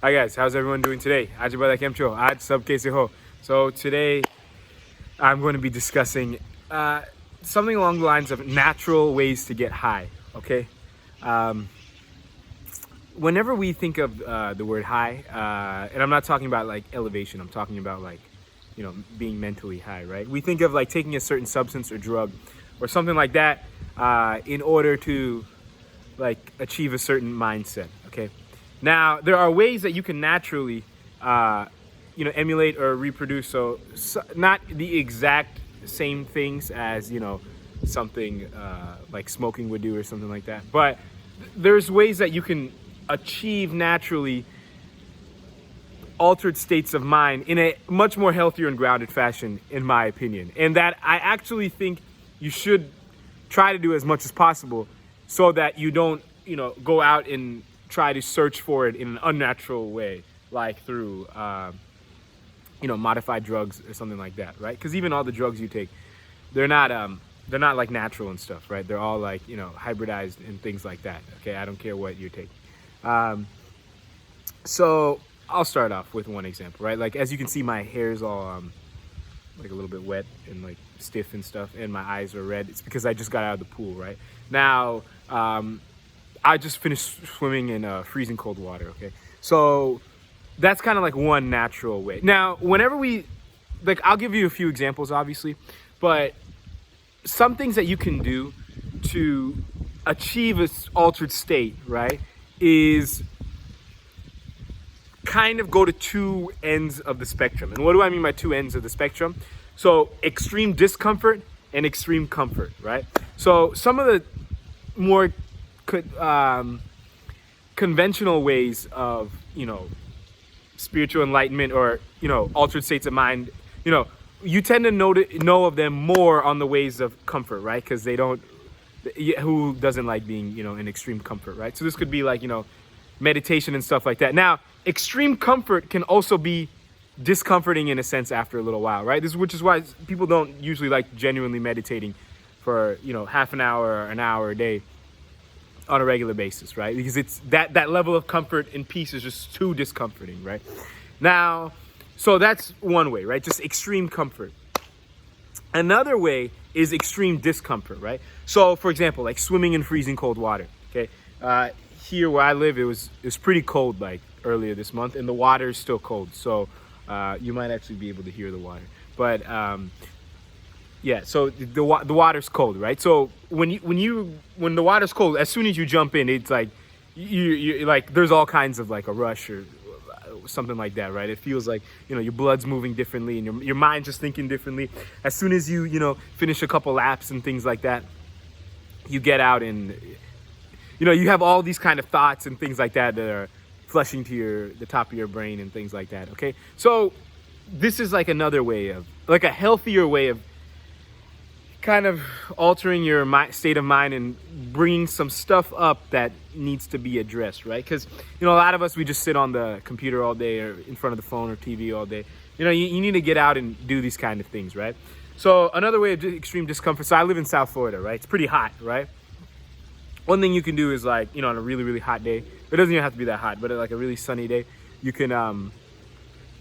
Hi guys, how's everyone doing today? आज बता केम छो? आज सब कैसे हो? So today I'm going to be discussing something along the lines of natural ways to get high. Okay, um, whenever we think of the word high, and I'm not talking about like elevation. I'm talking about like being mentally high, right? We think of like taking a certain substance or drug or something like that in order to like achieve a certain mindset. Okay, now there are ways that you can naturally emulate or reproduce, so not the exact same things as something like smoking would do or something like that, but there's ways that you can achieve naturally altered states of mind in a much more healthier and grounded fashion, in my opinion, and that I actually think you should try to do as much as possible so that you don't go out and try to search for it in an unnatural way, like through modified drugs or something like that, right? Because even all the drugs you take, they're not like natural and stuff, right? They're all like hybridized and things like that. Okay, I don't care what you're taking. So I'll start off with one example, right? Like as you can see, my hair is all like a little bit wet and like stiff and stuff, and my eyes are red. It's because I just got out of the pool, right? Now I just finished swimming in freezing cold water. Okay, so that's kind of like one natural way. Now whenever we like, I'll give you a few examples obviously, but some things that you can do to achieve this altered state, right, is kind of go to two ends of the spectrum. And what do I mean by two ends of the spectrum? So extreme discomfort and extreme comfort, right? So some of the more conventional ways of spiritual enlightenment or altered states of mind, you tend to know of them more on the ways of comfort, right? Because they don't, who doesn't like being in extreme comfort, right? So this could be like meditation and stuff like that. Now extreme comfort can also be discomforting in a sense after a little while, right? Which is why people don't usually like genuinely meditating for half an hour or an hour a day on a regular basis, right? Because it's that level of comfort and peace is just too discomforting, right? Now, so that's one way, right? Just extreme comfort. Another way is extreme discomfort, right? So for example, like swimming in freezing cold water. Okay, here where I live, it was pretty cold like earlier this month, and the water is still cold, so you might actually be able to hear the water. But yeah, so the water's cold, right? So when the water's cold, as soon as you jump in, it's like you like there's all kinds of like a rush or something like that, right? It feels like your blood's moving differently and your mind's just thinking differently. As soon as you finish a couple laps and things like that, you get out and you have all these kind of thoughts and things like that that are flushing to the top of your brain and things like that. Okay, so this is like another way of like a healthier way of kind of altering your state of mind and bringing some stuff up that needs to be addressed, right? Because a lot of us, we just sit on the computer all day or in front of the phone or TV all day. You need to get out and do these kind of things, right? So another way of extreme discomfort. So I live in South Florida, right? It's pretty hot, right? One thing you can do is like on a really really hot day. It doesn't even have to be that hot, but like a really sunny day, you can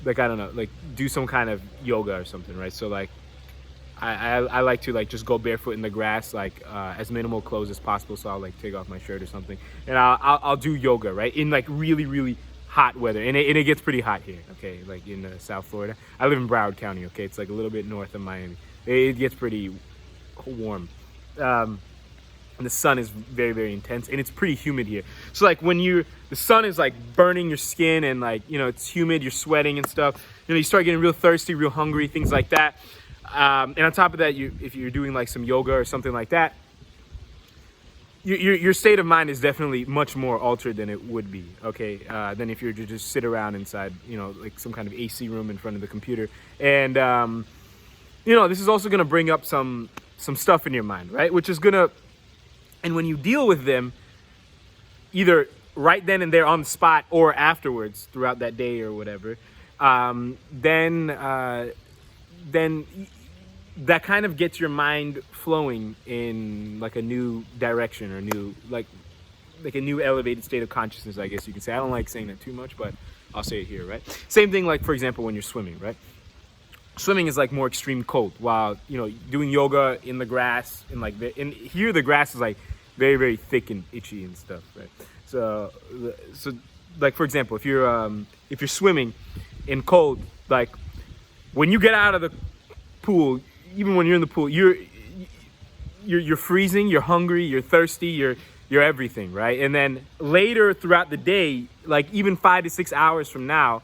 like I don't know, like do some kind of yoga or something, right? So like I like to like just go barefoot in the grass, like as minimal clothes as possible. So I'll like take off my shirt or something, and I'll do yoga, right, in like really really hot weather, and it gets pretty hot here. Okay, like in South Florida. I live in Broward County. Okay, it's like a little bit north of Miami. It gets pretty warm. And the sun is very very intense, and it's pretty humid here. So like when the sun is like burning your skin, and like it's humid, you're sweating and stuff, you start getting real thirsty, real hungry, things like that. And on top of that, if you're doing like some yoga or something like that, your state of mind is definitely much more altered than it would be, okay, than if you're to just sit around inside like some kind of AC room in front of the computer. And this is also going to bring up some stuff in your mind, right? Which is gonna, and when you deal with them, either right then and there on the spot or afterwards throughout that day or whatever, then that kind of gets your mind flowing in like a new direction or new like a new elevated state of consciousness, I guess you can say. I don't like saying that too much, but I'll say it here, right? Same thing, like for example, when you're swimming, right? Swimming is like more extreme cold, while doing yoga in the grass, and here the grass is like very, very thick and itchy and stuff, right? So like for example, if you're swimming in cold, like when you get out of the pool, even when you're in the pool, you're freezing, you're hungry, you're thirsty, you're everything, right? And then later throughout the day, like even 5 to 6 hours from now,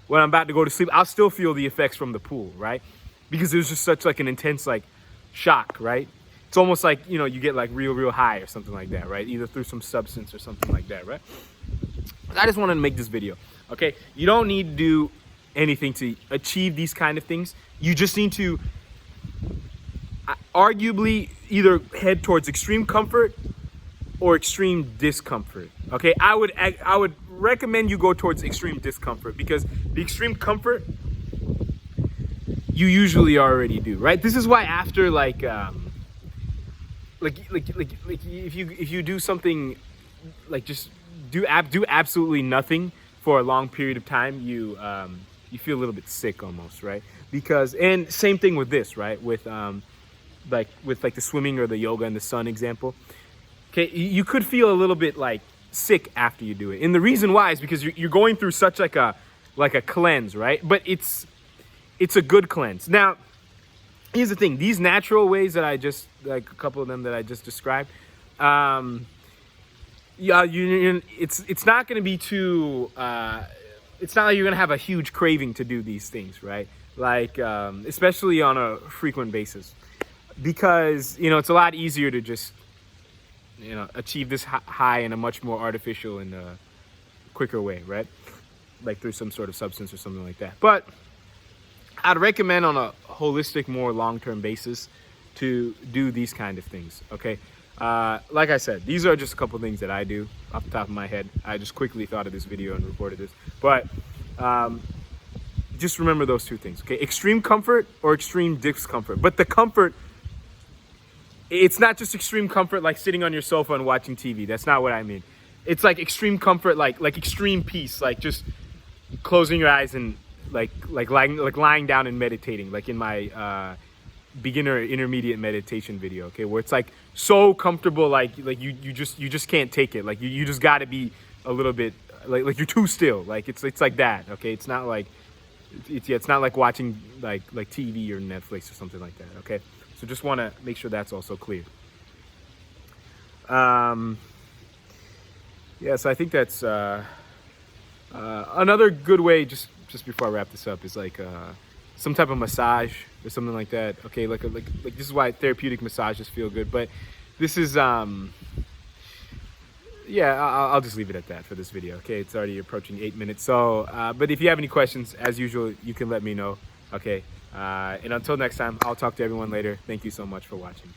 when I'm about to go to sleep, I'll still feel the effects from the pool, right? Because it was just such like an intense like shock, right? It's almost like, you get like real high or something like that, right? Either through some substance or something like that, right? I just wanted to make this video, okay? You don't need to do anything to achieve these kind of things. You just need to arguably either head towards extreme comfort or extreme discomfort, okay? I would recommend you go towards extreme discomfort, because the extreme comfort you usually already do, right? This is why after like if you do something like just do absolutely nothing for a long period of time, you feel a little bit sick almost, right? Because, and same thing with this, right? With the swimming or the yoga and the sun example. Okay, you could feel a little bit like sick after you do it, and the reason why is because you're going through such like a cleanse, right? But it's a good cleanse. Now, here's the thing: these natural ways that I just, like a couple of them that I just described, it's not going to be too. It's not like you're going to have a huge craving to do these things, right? Like especially on a frequent basis, because it's a lot easier to just achieve this high in a much more artificial and quicker way, right? Like through some sort of substance or something like that. But I'd recommend on a holistic, more long-term basis to do these kind of things, okay? Like I said, these are just a couple things that I do off the top of my head. I just quickly thought of this video and recorded this. But just remember those two things, okay? Extreme comfort or extreme discomfort. But the comfort, it's not just extreme comfort like sitting on your sofa and watching TV. That's not what I mean. It's like extreme comfort, like extreme peace, like just closing your eyes and like lying down and meditating, like in my beginner intermediate meditation video, okay, where it's like so comfortable, like you just can't take it, like you just got to be a little bit like you're too still, like it's like that, okay? It's not like it's not like watching like TV or Netflix or something like that, okay? So just want to make sure that's also clear. Yeah, so I think that's another good way, just before I wrap this up, is like some type of massage or something like that. Okay, like this is why therapeutic massages feel good. But this is yeah, I'll just leave it at that for this video. Okay, it's already approaching 8 minutes. So, but if you have any questions, as usual, you can let me know. Okay. And until next time, I'll talk to everyone later. Thank you so much for watching.